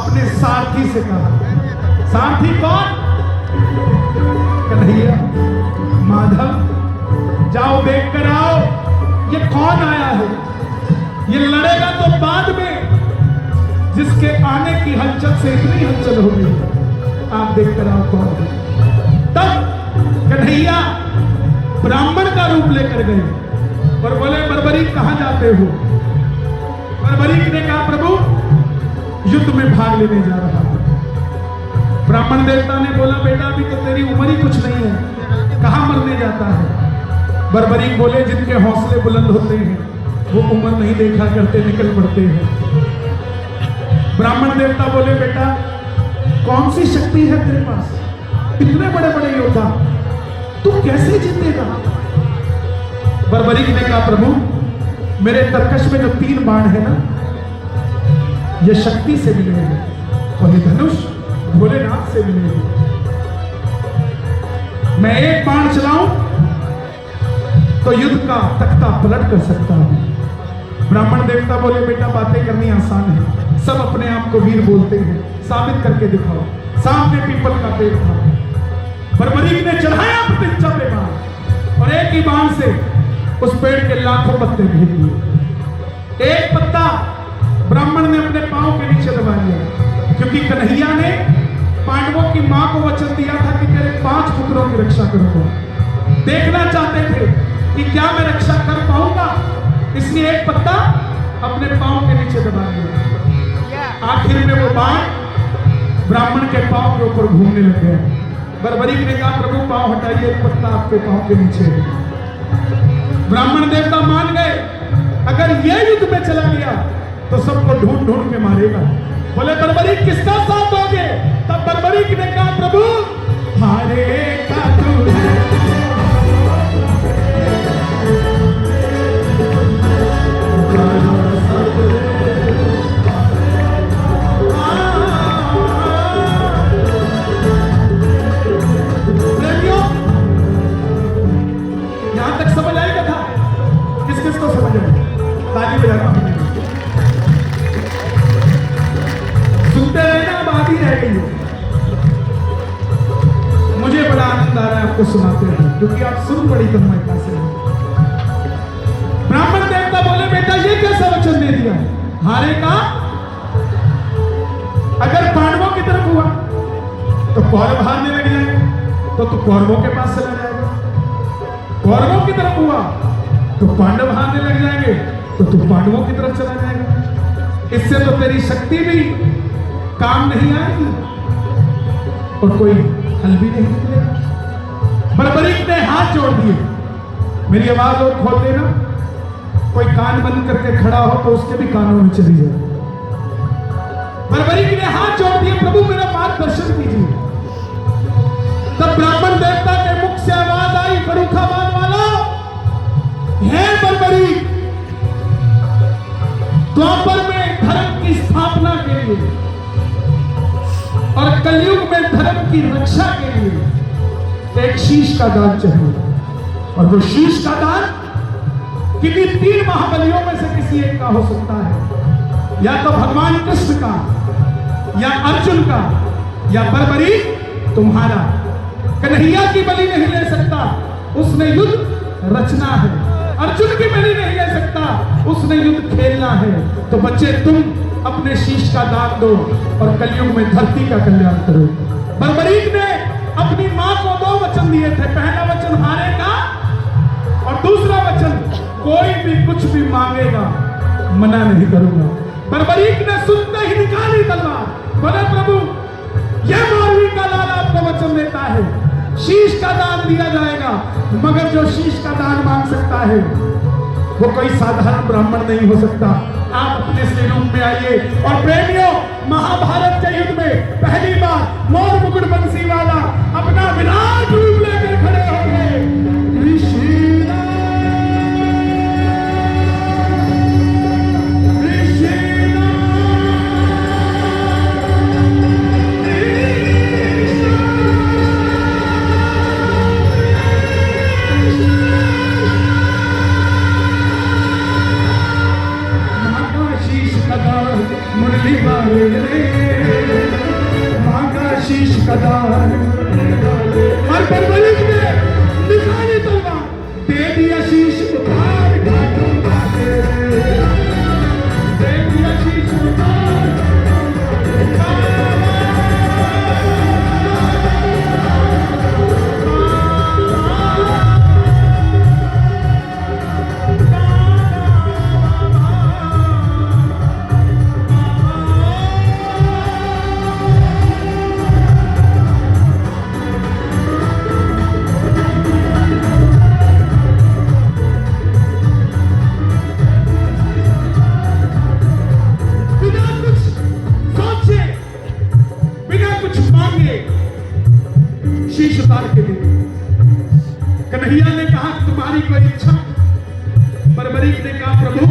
अपने सारथी से कहा, सारथी कौन? कन्हैया, माधव, जाओ देख कर आओ ये कौन आया है। ये लड़ेगा तो बाद में, जिसके आने की हलचल से इतनी हलचल हो गई, आप देख कर आओ कौन है। तब कन्हैया ब्राह्मण का रूप लेकर गए और बोले, बर्बरीक कहां जाते हो? बर्बरीक ने कहा, प्रभु युद्ध में भाग लेने जा रहा हूं। ब्राह्मण देवता ने बोला, बेटा अभी तो तेरी उम्र ही कुछ नहीं है, कहां मरने जाता है? बर्बरीक बोले, जिनके हौसले बुलंद होते हैं वो उम्र नहीं देखा करते, निकल पड़ते हैं। ब्राह्मण देवता बोले, बेटा कौन सी शक्ति है तेरे पास? इतने बड़े बड़े योद्धा, तू कैसे जीतेगा? बर्बरीक ने कहा, प्रभु मेरे तरकश में जो 3 बाण है ना, ये शक्ति से मिले हैं और ये धनुष भोलेनाथ से मिले हैं। मैं एक बाण चलाऊं तो युद्ध का तख्ता पलट कर सकता हूं। ब्राह्मण देवता बोले, बेटा बातें करनी आसान है, सब अपने आप को वीर बोलते हैं, साबित करके दिखाओ। सामने पीपल का पेड़ था, बर्बरीक ने चढ़ाया प्रतिज्ञा पे बाण और एक ही बाण से उस पेड़ के लाखों पत्ते भेज दिए। एक पत्ता ब्राह्मण ने अपने पांव के नीचे दबा लिया, क्योंकि कन्हैया ने पांडवों की मां को वचन दिया था कि तेरे 5 पुत्रों की रक्षा करूंगा। देखना चाहते थे कि क्या मैं रक्षा कर पाऊंगा, इसलिए एक पत्ता अपने पांव के नीचे दबा दिया। आखिर में वो बाण ब्राह्मण के पांव के ऊपर घूमने लग गया। बर्बरीक ने कहा, प्रभु पांव हटाइए, एक पत्ता आपके पांव के नीचे है। ब्राह्मण देवता मान गए, अगर ये युद्ध में चला गया तो सबको ढूंढ ढूंढ के मारेगा। बोले, बर्बरीक किसका साथ दोगे? तब बर्बरीक ने कहा, प्रभु हारे का तू है। यहां तक समझ आएगा था? किस किस को समझ आएगा? ताली बजाना सुनते रहना, बात ही रह गई। मुझे बड़ा आनंद आ रहा है आपको सुनाते हैं, क्योंकि आप सुन बड़ी तन्मयता से। ब्राह्मण देवता बोले, बेटा ये कैसा वचन दे दिया? हारे का अगर पांडवों की तरफ हुआ तो कौरव हारने लग जाएंगे, तो तू कौरवों के पास चला जाएगा। कौरवों की तरफ हुआ तो पांडव हारने लग जाएंगे, तो तू पांडवों की तरफ चला जाएगा। इससे तो तेरी शक्ति भी काम नहीं आएगी और कोई हल भी नहीं निकलेगा। बर्बरीक ने हाथ जोड़ दिए। मेरी आवाज और खोल देना, कोई कान बंद करके खड़ा हो तो उसके भी कानों में चली जाए। बर्बरीक ने हाथ जोड़ दिए, प्रभु मेरा मार्गदर्शन कीजिए। तब ब्राह्मण देवता के मुख से आवाज आई, फर्रुखाबाद वाला है बर्बरीक, द्वापर में धर्म की स्थापना के लिए और कलयुग में धर्म की रक्षा के लिए एक शीश का दान चाहिए। और वो शीश का दान किन्हीं 3 महाबलियों में से किसी एक का हो सकता है, या तो भगवान कृष्ण का, या अर्जुन का, या बर्बरीक तुम्हारा। कन्हैया की बलि नहीं ले सकता, उसने युद्ध रचना है। अर्जुन की बलि नहीं ले सकता, उसने युद्ध खेलना है। तो बच्चे तुम अपने शीश का दान दो और कलयुग में धरती का कल्याण करो। बर्बरीक ने अपनी मां को 2 वचन दिए थे, पहला वचन हारे का और दूसरा वचन कोई भी कुछ भी मांगेगा मना नहीं करूंगा। बर्बरीक ने सुनते ही निकाली तलवार, बोले प्रभु यह मौलवी का लाल आपको वचन देता है, शीश का दान दिया जाएगा, मगर जो शीश का दान मांग सकता है वो कोई साधारण ब्राह्मण नहीं हो सकता। आप अपने से रूप में आइए। और प्रेमियों, महाभारत के युद्ध में पहली बार मोर मुकुट बंसी वाला अपना विराट रूप लेकर खड़े हो गए। मुरली बारे शीश का दान, और बर्बरीक ने निकाली तलवार, दे दिया शीश उतार, दे दिया शीश उतार। शीश उतार के दे। कन्हैया ने कहा तुम्हारी कोई इच्छा? बर्बरीक ने कहा प्रभु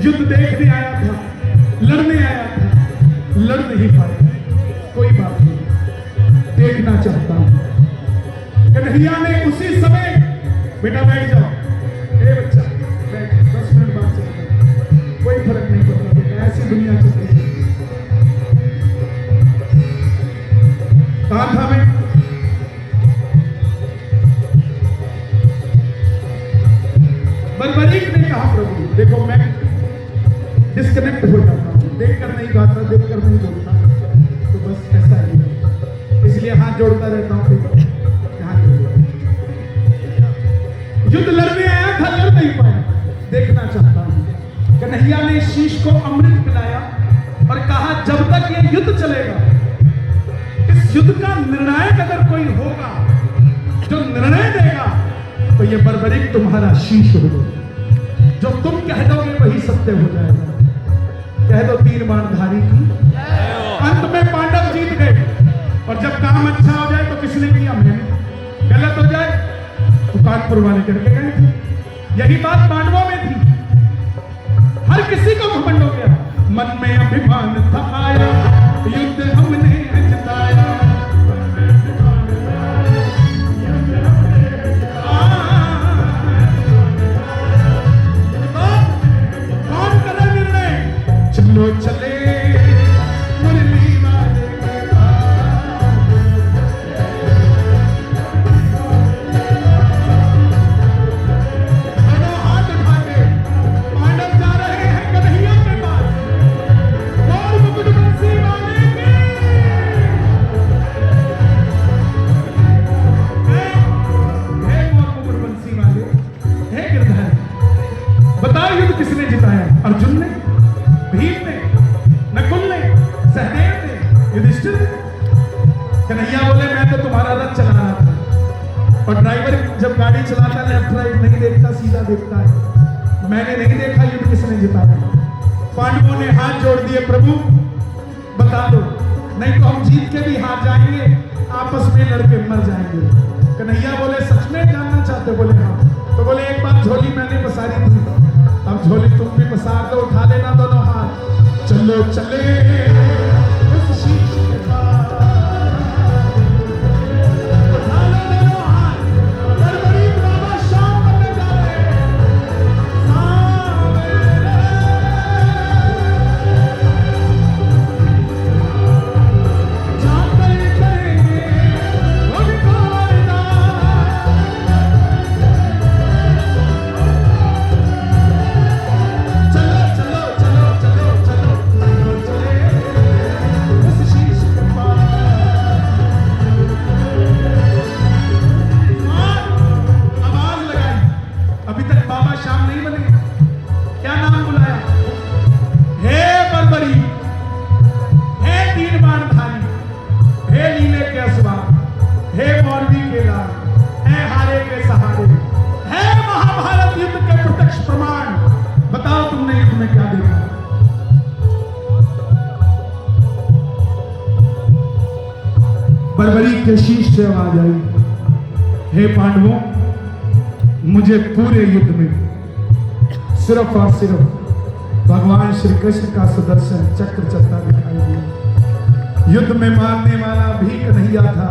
युद्ध देखने आया था, लड़ने आया था, लड़ नहीं पाया, कोई बात नहीं, देखना चाहता हूं। कन्हैया ने उसी समय, बेटा बैठ जाओ, ए बच्चा बैठ, 10 मिनट बाद चलता, कोई फर्क नहीं पड़ता बेटा, ऐसी दुनिया चलती है। कहा था मैं बर्बरीक ने कहा प्रभु देखो मैं डिस्कनेक्ट हो जाता हूं, देखकर नहीं गाता, देखकर नहीं बोलता, तो बस ऐसा ही है, इसलिए हाथ जोड़ता रहता हूं। युद्ध लड़ने आया था, लड़ नहीं पाया, देखना चाहता हूं। कन्हैया ने शीश को अमृत पिलाया और कहा जब तक ये युद्ध चलेगा, इस युद्ध का निर्णायक अगर कोई होगा जो निर्णय देगा तो ये बर्बरीक तुम्हारा शीश होगा, जो तुम कह दोगे वही सत्य हो जाएगा। कह दो तीर बाणधारी की। अंत में पांडव जीत गए, और जब काम अच्छा हो जाए तो किसने किया? मैंने। गलत हो जाए तो कानपुर वाले करके गए थे। यही बात पांडवों में थी, हर किसी को घमंड हो गया, मन में अभिमान था आया, युद्ध हमने जिताया। कौन करे निर्णय? चलो चले मुरली वाले के पास, दोनों हाथ उठा के पांडव जा रहे हैं कन्हैया के पास, और मुकुट बंसी वाले के। हे मुकुट बंसी वाले, हे गिरधारी, बताओ युद्ध किसने जिताया? अर्जुन ने, भीम ने, नकुल ने, सहदेव ने, युधिष्ठिर ने? कन्हैया बोले मैं तो तुम्हारा रथ चला रहा था, और ड्राइवर जब गाड़ी चलाता लेफ्ट राइट नहीं देखता, सीधा देखता है, मैंने नहीं देखा युद्ध किसने जिताया। पांडवों ने हाथ जोड़ दिए, प्रभु बता दो, नहीं तो हम जीत के भी हार जाएंगे, आपस में लड़के मर जाएंगे। कन्हैया बोले सच में जानना चाहते? बोले हाँ। तो बोले एक बार झोली मैंने पसारी थी, अब झोली तुम भी पसार दो, उठा लेना दोनों हाथ, चलो चले उस शीश के पास, उठा लो दोनों हाथ, बर्बरीक बाबा शाम करने जा रहे हैं, सावेरे जाकर करेंगे उनको बर्बरीक के शीश से आवाज आई, हे पांडवों, मुझे पूरे युद्ध में सिर्फ और सिर्फ भगवान श्री कृष्ण का सुदर्शन चक्र चलता दिखाई दिया। युद्ध में मारने वाला भी कन्हैया था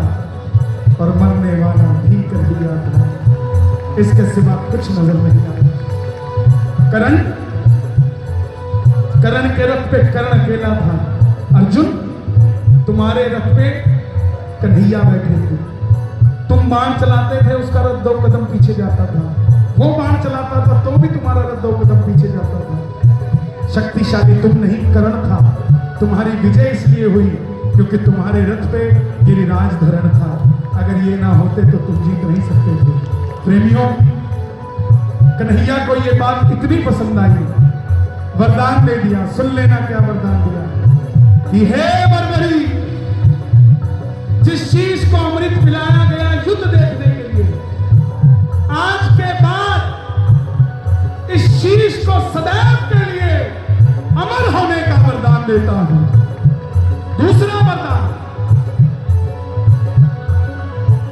और मरने वाला भी कन्हैया था, इसके सिवा कुछ नजर नहीं आया। कर्ण के रथ पे कर्ण अकेला था, अर्जुन तुम्हारे रथ पे कन्हैया बैठे थे, तुम बाण चलाते थे, उसका रथ 2 कदम पीछे जाता था, वो बाण चलाता था तो भी तुम्हारा रथ 2 कदम पीछे जाता था। शक्तिशाली तुम नहीं, कर्ण था। तुम्हारी विजय इसलिए हुई क्योंकि तुम्हारे रथ पे गिरिराज धरण था। अगर ये ना होते तो तुम जीत नहीं सकते थे। प्रेमियों, कन्हैया को ये बात इतनी पसंद आई, वरदान दे दिया। सुन लेना क्या वरदान दिया कि हे बरबरी, जिस चीज को अमृत पिलाया गया युद्ध देखने के लिए, आज के बाद इस चीज को सदैव के लिए अमर होने का वरदान देता हूं। दूसरा वरदान,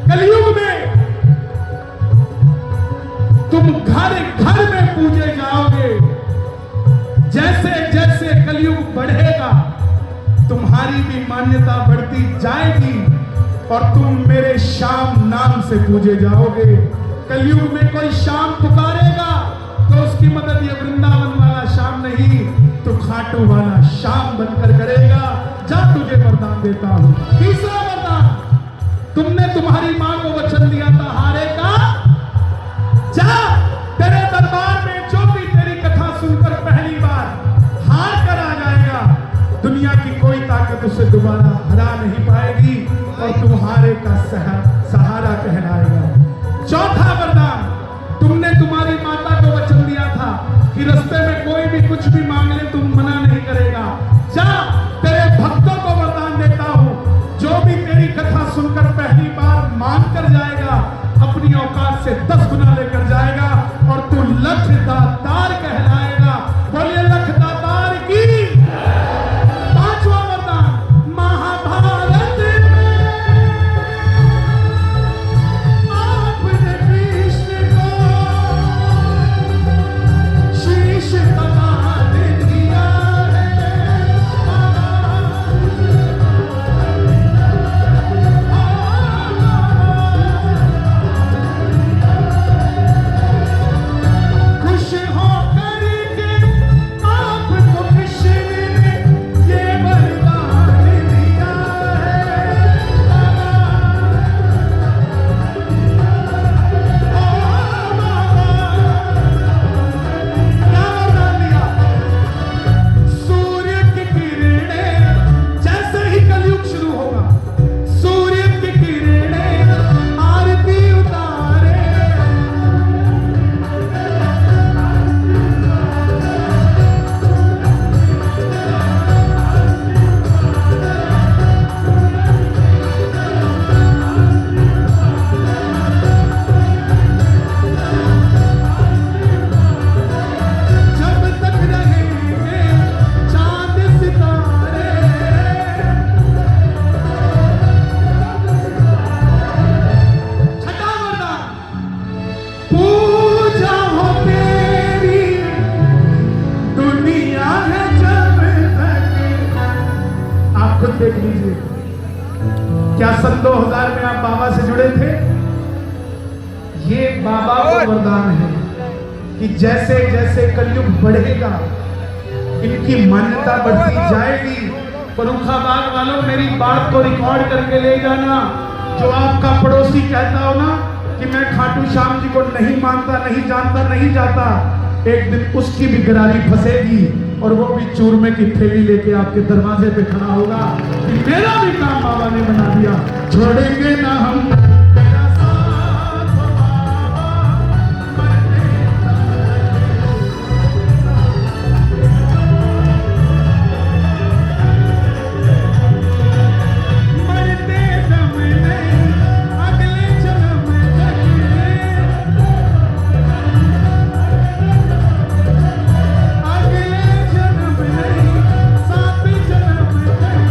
कलयुग में तुम घर घर में पूजे जाओगे। जैसे जैसे कलयुग बढ़ेगा तुम्हारी भी मान्यता बढ़ती जाएगी और तुम मेरे श्याम नाम से पूजे जाओगे। कलयुग में कोई श्याम पुकारेगा तो उसकी मदद ये वृंदावन वाला श्याम नहीं, तो खाटू वाला श्याम बनकर करेगा। जा, तुझे वरदान देता हूं। तीसरा वरदान, तुमने तुम्हारी मां को वचन दिया था हारे का, जा, तेरे दरबार में जो भी तेरी कथा सुनकर पहली बार हार कर आ जाएगा, दुनिया की कोई ताकत उसे दोबारा हरा नहीं पाएगी और तुम्हारे का सहारा कहलाएगा। चौथा वरदान, तुमने तुम्हारी माता को वचन दिया था कि रास्ते में कोई भी कुछ भी मांग ले तुम मना नहीं करेगा। जा, तेरे भक्तों को वरदान देता हूं, जो भी तेरी कथा सुनकर पहली बार मांग कर जाएगा, अपनी औकात से 10 गुना लेकर जाएगा और तू लख दातार कहलाएगा। बोलिए लख दातार की। पांचवा वरदान, महाभारत में आपने कृष्ण को शीश कटा दिया है। खुश होकर के आपको कृष्ण ने ये वरदान दिया है। क्या वरदान दिया? सूर्य की किरणें, जैसे ही कलयुग शुरू होगा, सूर्य की किरणें आरती उतारे। जब तक रहेंगे चांद सितारे, छठा वरदान, पूजा हो तेरी दुनिया है जब तक। आप खुद देख लीजिए, क्या सन 2000 में आप बाबा से जुड़े थे? ये बाबा का वरदान है कि जैसे जैसे कलयुग बढ़ेगा इनकी मान्यता बढ़ती जाएगी। फर्रुखाबाद वालों, मेरी बात को रिकॉर्ड करके ले जाना। जो आपका पड़ोसी कहता हो ना कि मैं खाटू श्याम जी को नहीं मानता, नहीं जानता, नहीं जाता, एक दिन उसकी भी गरारी फंसेगी और वो भी चूरमे की थैली लेके आपके दरवाजे पे खड़ा होगा कि मेरा भी काम बाबा ने बना दिया। छोड़ेंगे ना हम तेरा साथ बाबा, मरते दम नहीं, अगले जन्म तक, अगले जन्म नहीं, 7 जन्म तक।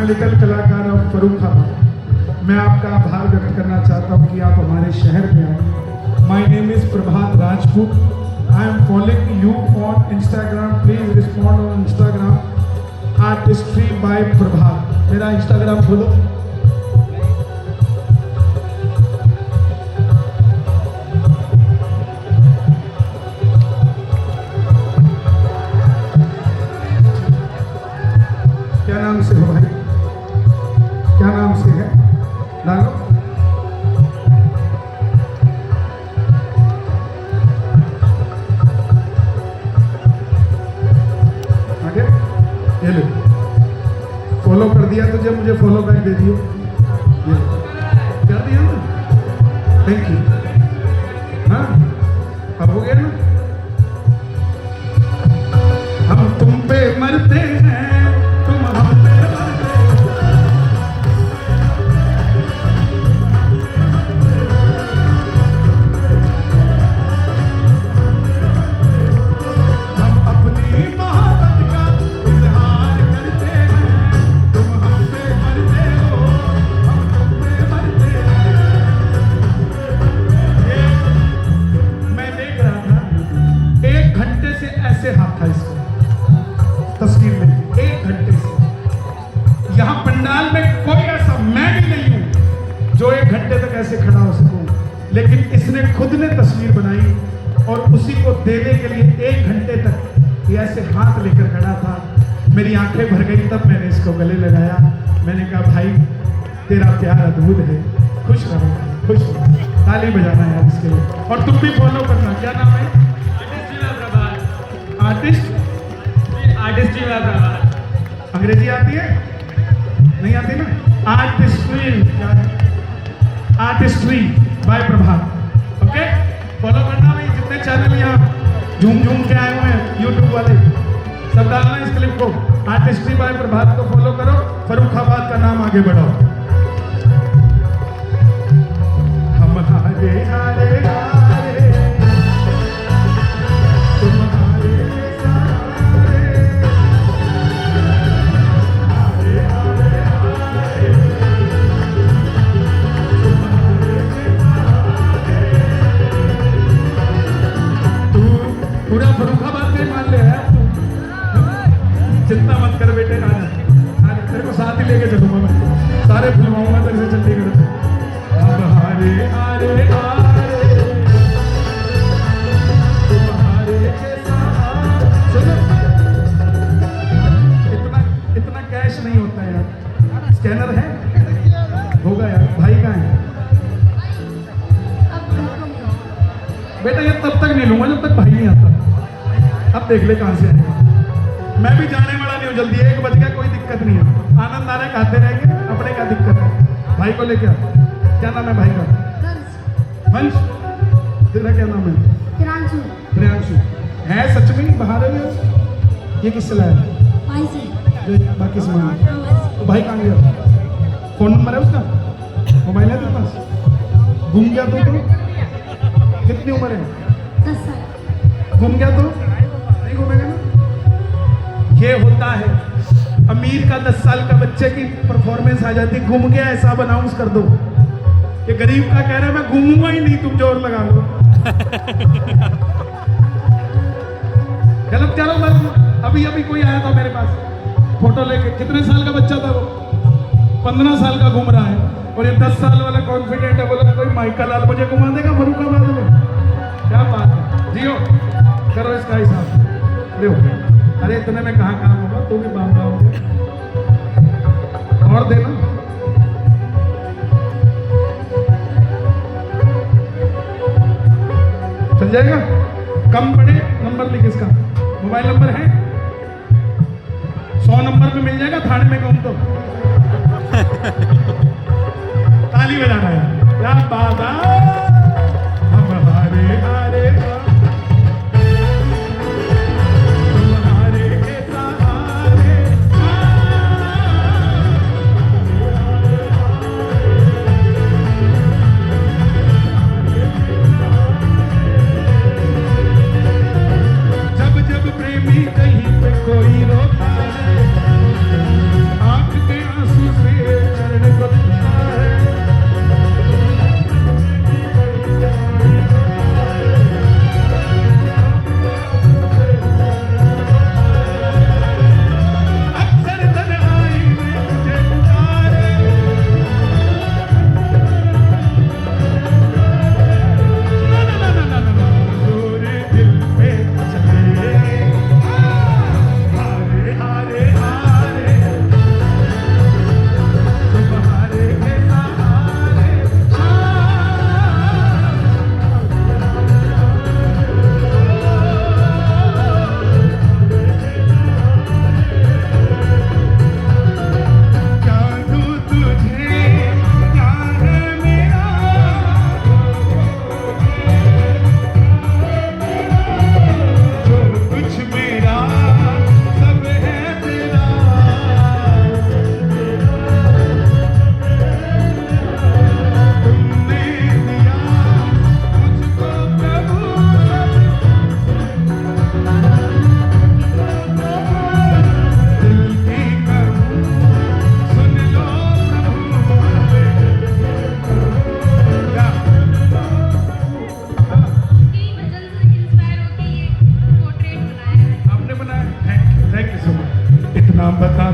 लिटिल कलाकार ऑफ फर्रुखाबाद, मैं आपका आभार व्यक्त करना चाहता हूं कि आप हमारे शहर में आए। My name is Prabhat Rajput. I am following you on Instagram, please respond on Instagram artistry by Prabhat. मेरा इंस्टाग्राम खोलो। क्या नाम से हो भाई? क्या नाम से है? डालो। आगे ये लो, फॉलो कर दिया तुझे, मुझे फॉलो बैक दे दियो। ये कर दिया ना, थैंक यू। हाँ अब हो गया ना। हम तुम पे मरते हैं, हाथ था इसका तस्वीर में 1 घंटे से। यहां पंडाल में कोई ऐसा मैं भी नहीं हूं जो 1 घंटे तक ऐसे खड़ा हो सकूं, लेकिन इसने खुद ने तस्वीर बनाई और उसी को देने के लिए 1 घंटे तक ये ऐसे हाथ लेकर खड़ा था। मेरी आंखें भर गई, तब मैंने इसको गले लगाया। मैंने कहा भाई तेरा प्यार अद्भुत है, खुश रहो, खुश रहो। ताली बजाना है यार इसके लिए, और तुम भी फॉलो करना। क्या नाम है? आर्टिस्ट अंग्रेजी आती है? नहीं आती ना? Artistry by Prabhat. Okay, follow करना भाई। जितने चैनल यहाँ झूम झूम के आए हुए हैं यूट्यूब वाले, सब डालना इस क्लिप को। आर्टिस्ट्री बाय प्रभात को फॉलो करो, फर्रुखाबाद का नाम आगे बढ़ाओ। हम हारे हारे पूरा फर्रुखाबाद से मान ले है। चिंता मत कर बेटे, आज तेरे को साथ ही लेके चलूंगा मैं, सारे फिल्माऊंगा तेरे से चंडीगढ़ से। अब हारे हारे हारे तुम्हारे इतना कैश नहीं होता यार। स्कैनर है? होगा यार। भाई कहाँ है? बेटा ये तब तक नहीं लूंगा जब तक भाई नहीं आता। अब देख ले कहां से आएगा। मैं भी जाने वाला नहीं हूं जल्दी, 1 बज गया, कोई दिक्कत नहीं है। आनंद आ रहा है, खाते रहेंगे, अपने क्या दिक्कत है। भाई को लेके आ। क्या नाम है भाई का? वंश। तेरा क्या नाम है? प्रियांशु। है सच में बाहर है? ये किससे लाया? भाई से। बाकी सामान तो भाई कहाँ गया? फोन नंबर है उसका? मोबाइल है तेरे पास? घूम गया तो कितनी उम्र है? 10 साल। घूम गया तो नहीं घूमेगा ना। ये होता है अमीर का 10 साल का बच्चे की परफॉर्मेंस आ जाती। घूम गया ऐसा अनाउंस कर दो। ये गरीब का कह रहा है मैं घूमूंगा ही नहीं, तुम जोर लगा लो। चलो चलो बस। अभी कोई आया था मेरे पास फोटो लेके। कितने साल का बच्चा था वो? 15 साल का घूम रहा है, और ये 10 साल वाला कॉन्फिडेंट है। बोला कोई माइकल लाल मुझे घुमा देगा फर्रुखाबाद में। क्या बात है, जियो करो इसका हिसाब। लो अरे इतने में कहाँ काम होगा, तू भी बांधा होगा। और देना। चल जाएगा? कम पड़े नंबर लिख इसका। मोबाइल नंबर है 100 नंबर पे मिल जाएगा थाने में कहूँ तो। ताली बजाना है। क्या बात है। हम हारे हारे तुम्हारे सहारे। जब जब प्रेमी कहीं पे कोई रोता है, आंख के आंसू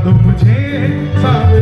दो मुझे सावन